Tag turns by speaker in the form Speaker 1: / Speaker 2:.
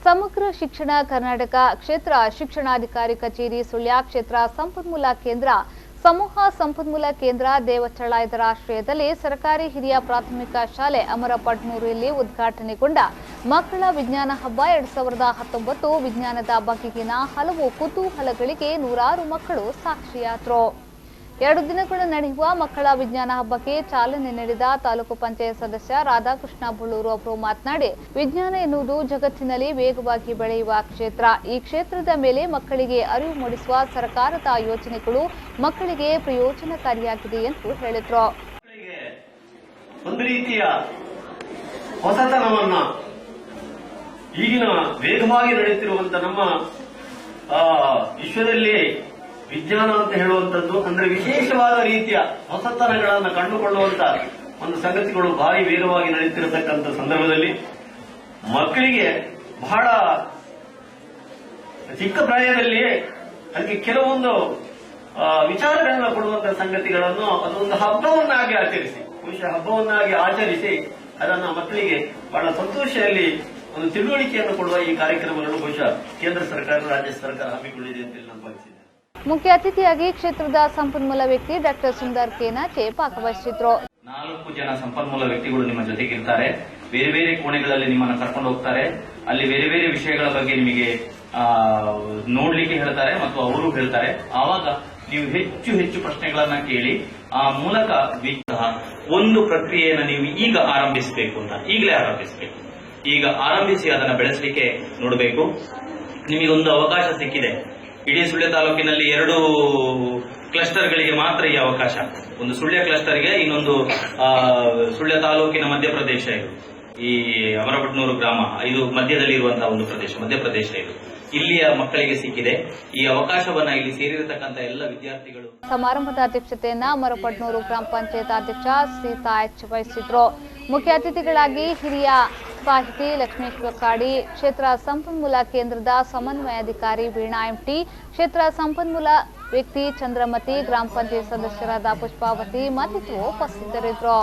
Speaker 1: ಸಮಗ್ರ ಶಿಕ್ಷಣ ಕರ್ನಾಟಕ ಕ್ಷೇತ್ರ ಶಿಕ್ಷಣಾಧಿಕಾರಿ ಕಚೇರಿ ಸುಳ್ಯ ಕ್ಷೇತ್ರ ಸಂಪನ್ಮೂಲ ಕೇಂದ್ರ ಸಮೂಹ ಸಂಪನ್ಮೂಲ ಕೇಂದ್ರ ದೇವಸ್ಥಳ ಇದರ ಆಶ್ರಯದಲ್ಲಿ ಸರ್ಕಾರಿ ಹಿರಿಯ ಪ್ರಾಥಮಿಕ ಶಾಲೆ ಅಮರಪಟ್ನೂರಿನಲ್ಲಿ ಉದ್ಘಾಟನೆಗೊಂಡ ಮಕ್ಕಳ ವಿಜ್ಞಾನ ಹಬ್ಬ 2019 ವಿಜ್ಞಾನದ ಬಗೆಗಿನ ಹಲವು ಕುತೂಹಲಗಳಿಗೆ ನೂರಾರು ಮಕ್ಕಳು ಸಾಕ್ಷಿಯಾದರು। 2 ದಿನಗಳ ನಡೆಯುವ ಮಕ್ಕಳ ವಿಜ್ಞಾನ ಹಬ್ಬಕ್ಕೆ ಚಾಲನೆ ನೀಡಿದ ತಾಲೂಕು ಪಂಚಾಯತ್ ಸದಸ್ಯ ರಾಧಾಕೃಷ್ಣ ಬುಳ್ಳೂರು ಅವರು ಮಾತನಾಡಿ, ವಿಜ್ಞಾನ ಎನ್ನುವುದು ಜಗತ್ತಿನಲ್ಲಿ ವೇಗವಾಗಿ ಬೆಳೆಯುವ ಕ್ಷೇತ್ರ। ಈ ಕ್ಷೇತ್ರದ ಮೇಲೆ ಮಕ್ಕಳಿಗೆ ಅರಿವು ಮೂಡಿಸುವ ಸರ್ಕಾರದ ಯೋಜನೆಗಳು ಮಕ್ಕಳಿಗೆ ಪ್ರಯೋಜನಕಾರಿಯಾಗಿದೆ ಎಂದು ಹೇಳಿದರು।
Speaker 2: ಒಂದು ರೀತಿಯ ಹೊಸತನವನ್ನ ಈಗಿನ ವೇಗವಾಗಿ ನಡೆಯುತ್ತಿರುವಂತ ನಮ್ಮ ವಿಶ್ವದಲ್ಲಿ ವಿಜ್ಞಾನ ಅಂತ ಹೇಳುವಂತದ್ದು ಅಂದ್ರೆ ವಿಶೇಷವಾದ ರೀತಿಯ ಹೊಸತನಗಳನ್ನು ಕಂಡುಕೊಳ್ಳುವಂತ ಒಂದು ಸಂಗತಿಗಳು ಭಾರಿ ವೇಗವಾಗಿ ನಡೆಯುತ್ತಿರತಕ್ಕಂಥ ಸಂದರ್ಭದಲ್ಲಿ ಮಕ್ಕಳಿಗೆ ಬಹಳ ಚಿಕ್ಕ ಪ್ರಾಯದಲ್ಲಿಯೇ ಅದಕ್ಕೆ ಕೆಲವೊಂದು ವಿಚಾರಗಳನ್ನ ಕೊಡುವಂತಹ ಸಂಗತಿಗಳನ್ನು ಅದೊಂದು ಹಬ್ಬವನ್ನಾಗಿ ಆಚರಿಸಿ ಬಹುಶಃ ಹಬ್ಬವನ್ನಾಗಿ ಆಚರಿಸಿ ಅದನ್ನ ಮಕ್ಕಳಿಗೆ ಬಹಳ ಸಂತೋಷದಲ್ಲಿ ಒಂದು ತಿಳುವಳಿಕೆಯನ್ನು ಕೊಡುವ ಈ ಕಾರ್ಯಕ್ರಮಗಳನ್ನು ಬಹುಶಃ ಕೇಂದ್ರ ಸರ್ಕಾರ ರಾಜ್ಯ ಸರ್ಕಾರ ಹಮ್ಮಿಕೊಂಡಿದೆ ಅಂತ ನಾನು ಭಾವಿಸಿದ್ದೇನೆ।
Speaker 1: ಮುಖ್ಯ ಅತಿಥಿಯಾಗಿ ಕ್ಷೇತ್ರದ ಸಂಪನ್ಮೂಲ ವ್ಯಕ್ತಿ ಡಾಕ್ಟರ್ ಸುಂದರ್ ಕೇನಾಚೆ ಭಾಗವಹಿಸಿದ್ರು।
Speaker 3: 4 ಜನ ಸಂಪನ್ಮೂಲ ವ್ಯಕ್ತಿಗಳು ನಿಮ್ಮ ಜೊತೆಗಿರ್ತಾರೆ, ಬೇರೆ ಬೇರೆ ಕೋಣೆಗಳಲ್ಲಿ ನಿಮ್ಮನ್ನು ಕರ್ಕೊಂಡು ಹೋಗ್ತಾರೆ, ಅಲ್ಲಿ ಬೇರೆ ಬೇರೆ ವಿಷಯಗಳ ಬಗ್ಗೆ ನಿಮಗೆ ನೋಡ್ಲಿಕ್ಕೆ ಹೇಳ್ತಾರೆ ಮತ್ತು ಅವರು ಹೇಳ್ತಾರೆ। ಆವಾಗ ನೀವು ಹೆಚ್ಚು ಹೆಚ್ಚು ಪ್ರಶ್ನೆಗಳನ್ನ ಕೇಳಿ ಆ ಮೂಲಕ ಒಂದು ಪ್ರಕ್ರಿಯೆಯನ್ನು ನೀವು ಈಗ ಆರಂಭಿಸಬೇಕು ಅಂತ ಈಗಲೇ ಆರಂಭಿಸಬೇಕು, ಈಗ ಆರಂಭಿಸಿ ಅದನ್ನು ಬೆಳೆಸಲಿಕ್ಕೆ ನೋಡಬೇಕು। ನಿಮಗೊಂದು ಅವಕಾಶ ಸಿಕ್ಕಿದೆ, ಇಡೀ ಸುಳ್ಯ ತಾಲೂಕಿನಲ್ಲಿ 2 ಕ್ಲಸ್ಟರ್ಗಳಿಗೆ ಮಾತ್ರ ಈ ಅವಕಾಶ, ಒಂದು ಸುಳ್ಯ ಕ್ಲಸ್ಟರ್ಗೆ, ಇನ್ನೊಂದು ಸುಳ್ಯ ತಾಲೂಕಿನ ಮಧ್ಯಪ್ರದೇಶ, ಇದು ಈ ಅಮರಪಟ್ನೂರು ಗ್ರಾಮ, ಇದು ಮಧ್ಯದಲ್ಲಿ ಇರುವಂತಹ ಒಂದು ಪ್ರದೇಶ, ಮಧ್ಯಪ್ರದೇಶ ಇದು, ಇಲ್ಲಿಯ ಮಕ್ಕಳಿಗೆ ಸಿಕ್ಕಿದೆ ಈ ಅವಕಾಶವನ್ನ ಇಲ್ಲಿ ಸೇರಿರತಕ್ಕಂಥ ಎಲ್ಲ ವಿದ್ಯಾರ್ಥಿಗಳು।
Speaker 1: ಸಮಾರಂಭದ ಅಧ್ಯಕ್ಷತೆಯನ್ನ ಅಮರಪಟ್ನೂರು ಗ್ರಾಮ ಪಂಚಾಯತ್ ಅಧ್ಯಕ್ಷ ಸೀತಾ ಎಚ್ ವಹಿಸಿದ್ರು। ಮುಖ್ಯ ಅತಿಥಿಗಳಾಗಿ ಹಿರಿಯ ಸಾಹಿತಿ ಲಕ್ಷ್ಮೇಶ್ವರ ಕಾಡಿ, ಕ್ಷೇತ್ರ ಸಂಪನ್ಮೂಲ ಕೇಂದ್ರದ ಸಮನ್ವಯಾಧಿಕಾರಿ ವೀಣಾ ಎಂಟಿ, ಕ್ಷೇತ್ರ ಸಂಪನ್ಮೂಲ ವ್ಯಕ್ತಿ ಚಂದ್ರಮತಿ, ಗ್ರಾಮ ಪಂಚಾಯತ್ ಸದಸ್ಯರಾದ ಪುಷ್ಪಾವತಿ ಮತ್ತಿತರರು ಉಪಸ್ಥಿತರಿದ್ದರು।